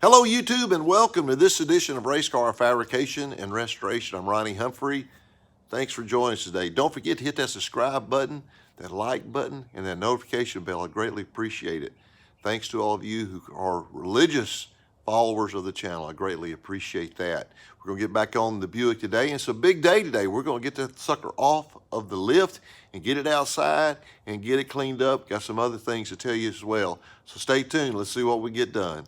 Hello YouTube and welcome to this edition of Race Car Fabrication and Restoration. I'm Ronnie Humphrey. Thanks for joining us today. Don't forget to hit that subscribe button, that like button, and that notification bell. I greatly appreciate it. Thanks to all of you who are religious followers of the channel. I greatly appreciate that. We're going to get back on the Buick today, and it's a big day today. We're going to get that sucker off of the lift and get it outside and get it cleaned up. Got some other things to tell you as well. So stay tuned. Let's see what we get done.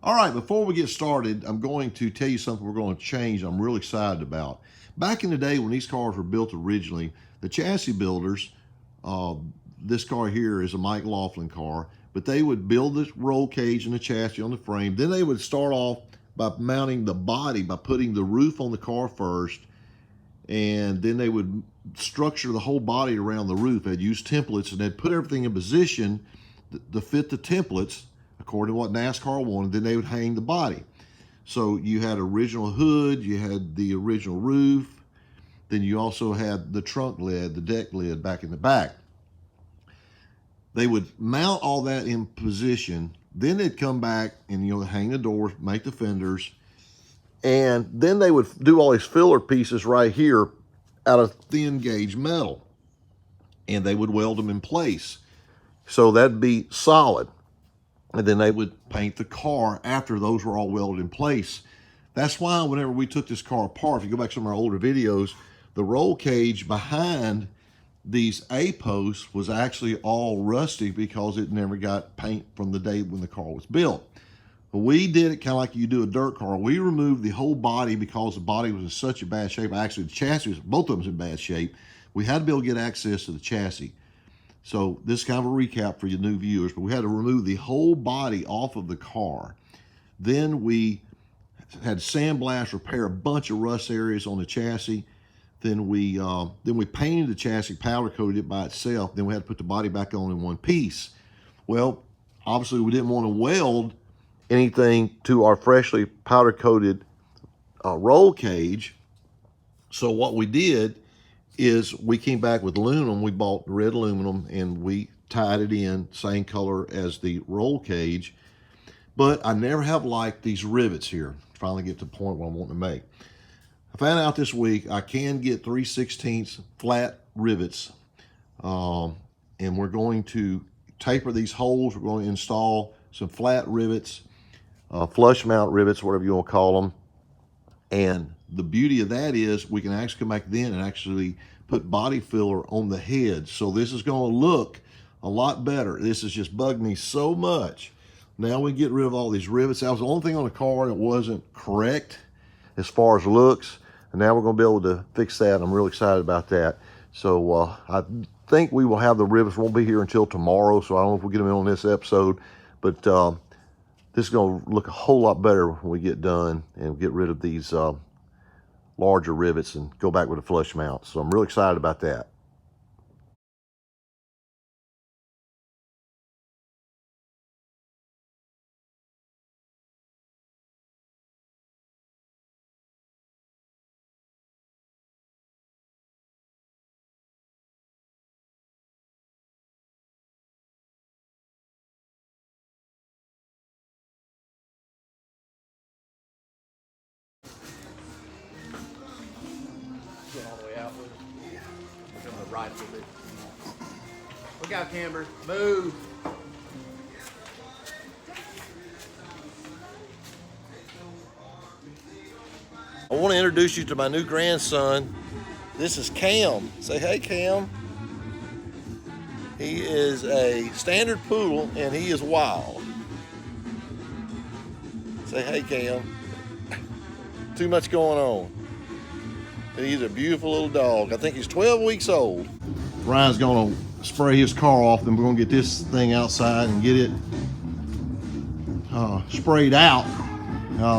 All right, before we get started, I'm going to tell you something we're going to change I'm really excited about. Back in the day when these cars were built originally, the chassis builders, this car here is a Mike Laughlin car, but they would build this roll cage and the chassis on the frame. Then they would start off by mounting the body, by putting the roof on the car first, and then they would structure the whole body around the roof. They'd use templates, and they'd put everything in position to fit the templates according to what NASCAR wanted. Then they would hang the body. So you had original hood, you had the original roof, then you also had the trunk lid, the deck lid back in the back. They would mount all that in position, then they'd come back and hang the doors, make the fenders, and then they would do all these filler pieces right here out of thin gauge metal, and they would weld them in place. So that'd be solid. And then they would paint the car after those were all welded in place. That's why whenever we took this car apart, if you go back to some of our older videos, the roll cage behind these A-posts was actually all rusty because it never got paint from the day when the car was built. But we did it kind of like you do a dirt car. We removed the whole body because the body was in such a bad shape. Actually, the chassis, both of them in bad shape. We had to be able to get access to the chassis. So this is kind of a recap for you new viewers, but we had to remove the whole body off of the car. Then we had sandblast repair a bunch of rust areas on the chassis. Then we painted the chassis, powder coated it by itself. Then we had to put the body back on in one piece. Well, obviously we didn't want to weld anything to our freshly powder coated roll cage. So what we did is we came back with aluminum. We bought red aluminum and we tied it in same color as the roll cage. But I never have liked these rivets here. Finally get to the point where I'm wanting to make. I found out this week I can get 3/16 flat rivets, and we're going to taper these holes. We're going to install some flat rivets, flush mount rivets, whatever you want to call them. And the beauty of that is we can actually come back then and actually put body filler on the head. So this is going to look a lot better. This has just bugged me so much. Now we get rid of all these rivets. That was the only thing on the car that wasn't correct as far as looks. And now we're going to be able to fix that. I'm really excited about that. So I think we will have the rivets. Won't be here until tomorrow. So I don't know if we'll get them in on this episode. But this is going to look a whole lot better when we get done and get rid of these larger rivets and go back with a flush mount. So I'm really excited about that. Going all the way out with it. Yeah. We're going to ride with it. Look out, Camber. Move. I want to introduce you to my new grandson. This is Cam. Say hey, Cam. He is a standard poodle and he is wild. Say hey, Cam. Too much going on. He's a beautiful little dog. I think he's 12 weeks old. Ryan's gonna spray his car off, then we're gonna get this thing outside and get it sprayed out.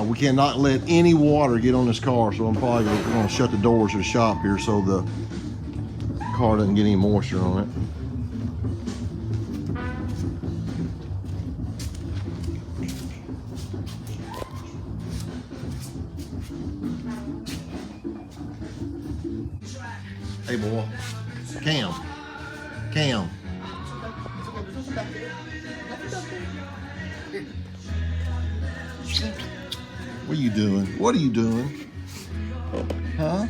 We cannot let any water get on this car, so I'm probably gonna shut the doors of the shop here so the car doesn't get any moisture on it. Hey boy, Cam. What are you doing? What are you doing? Huh?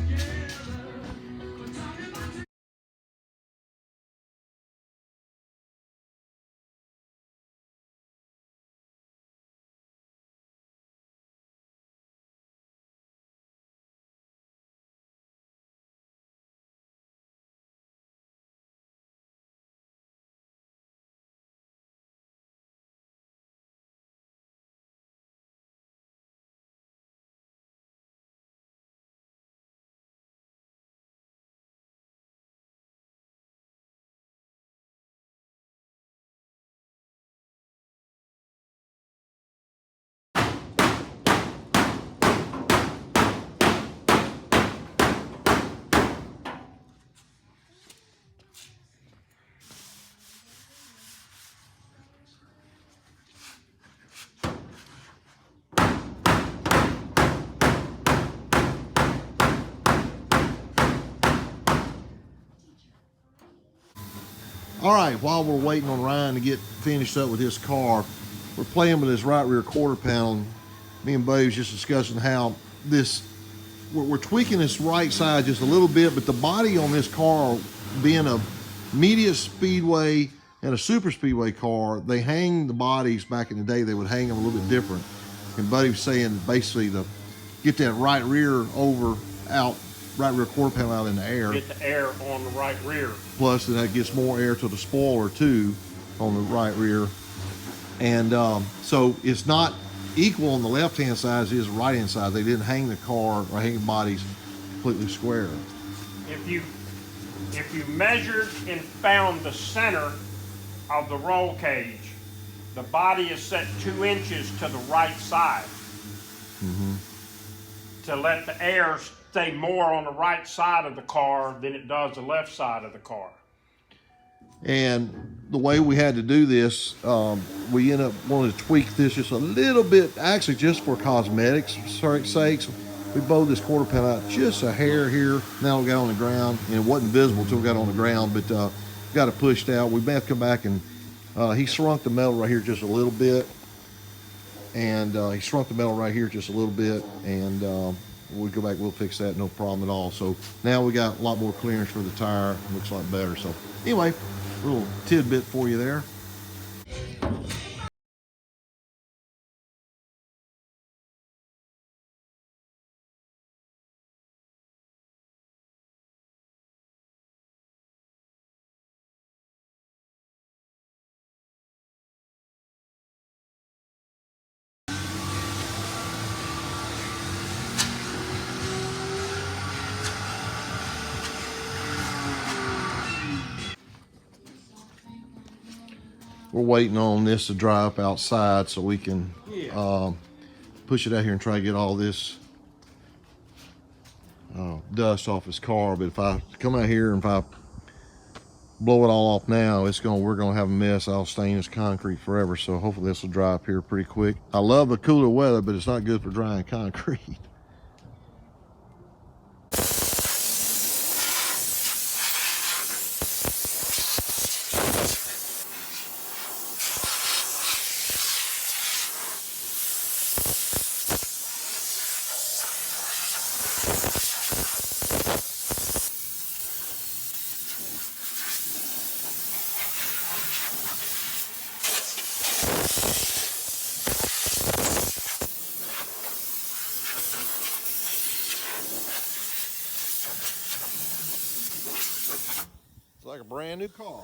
All right, while we're waiting on Ryan to get finished up with his car, we're playing with this right rear quarter panel. Me and Buddy was just discussing how we're tweaking this right side just a little bit, but the body on this car, being a media speedway and a super speedway car, they hang the bodies back in the day, they would hang them a little bit different. And Buddy was saying basically to get that right rear right rear quarter panel out in the air. Get the air on the right rear. Plus, then that gets more air to the spoiler too on the right rear. And so it's not equal on the left-hand side as it is the right-hand side. They didn't hang the car or hang the bodies completely square. If you measured and found the center of the roll cage, the body is set 2 inches to the right side to let the air stay more on the right side of the car than it does the left side of the car. And the way we had to do this, we ended up wanting to tweak this just a little bit, actually just for cosmetics sakes. We bowed this quarter panel out just a hair here. Now we got on the ground, and it wasn't visible until we got on the ground, but got it pushed out. We may have to come back and he shrunk the metal right here just a little bit. And he shrunk the metal right here just a little bit, and we'll go back, we'll fix that, no problem at all. So now we got a lot more clearance for the tire, looks a lot better. So anyway, a little tidbit for you there. We're waiting on this to dry up outside so we can push it out here and try to get all this dust off his car. But if I come out here and if I blow it all off now, we're gonna have a mess. I'll stain this concrete forever. So hopefully this will dry up here pretty quick. I love the cooler weather, but it's not good for drying concrete. It's like a brand new car.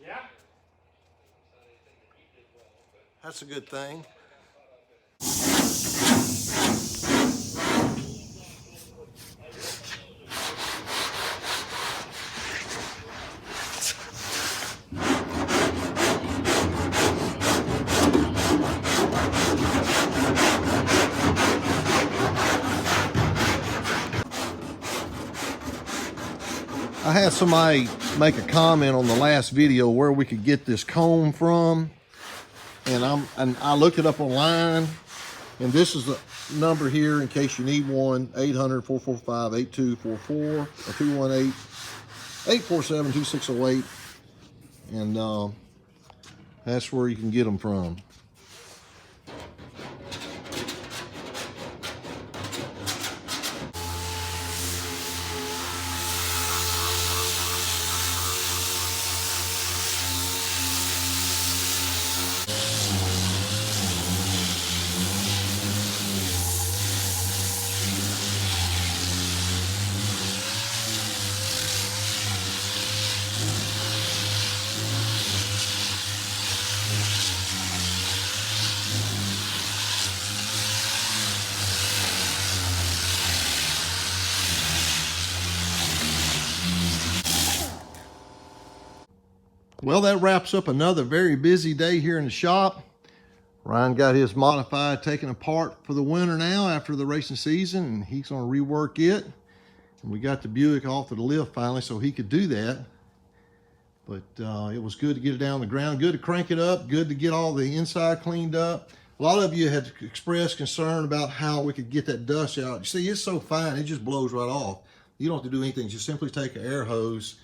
Yeah. That's a good thing. I had somebody make a comment on the last video where we could get this comb from, and I looked it up online, and this is the number here in case you need one: 800-445-8244 or 218-847-2608, and that's where you can get them from. Well, that wraps up another very busy day here in the shop. Ryan got his modified taken apart for the winter now after the racing season, and he's going to rework it. And we got the Buick off of the lift finally so he could do that. But it was good to get it down on the ground, good to crank it up, good to get all the inside cleaned up. A lot of you had expressed concern about how we could get that dust out. You see, it's so fine, it just blows right off. You don't have to do anything, just simply take an air hose,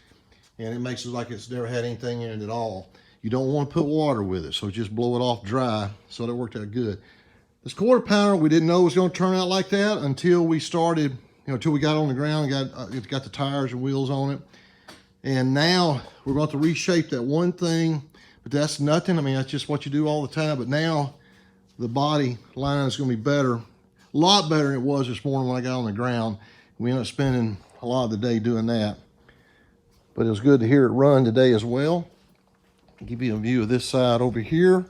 and it makes it like it's never had anything in it at all. You don't want to put water with it, so just blow it off dry. So that worked out good. This quarter pounder, we didn't know it was going to turn out like that until we started, until we got on the ground and got the tires and wheels on it. And now we're going to reshape that one thing, but that's nothing. I mean, that's just what you do all the time. But now the body line is going to be better, a lot better than it was this morning when I got on the ground. We ended up spending a lot of the day doing that. But it was good to hear it run today as well. I'll give you a view of this side over here.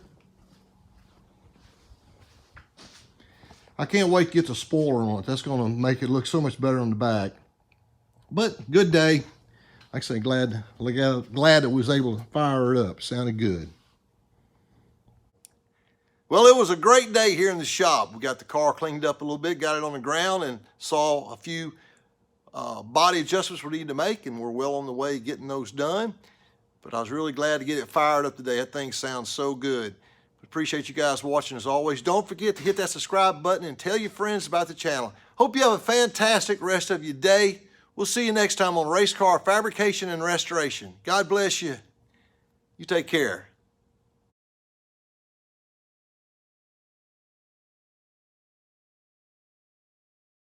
I can't wait to get the spoiler on it. That's going to make it look so much better on the back. But good day. Like I say, glad that we was able to fire it up. Sounded good. Well, it was a great day here in the shop. We got the car cleaned up a little bit, got it on the ground, and saw a few body adjustments we need to make, and we're well on the way getting those done. But I was really glad to get it fired up today. That thing sounds so good. Appreciate you guys watching as always. Don't forget to hit that subscribe button and tell your friends about the channel. Hope you have a fantastic rest of your day. We'll see you next time on Race Car Fabrication and Restoration. God bless you. You take care.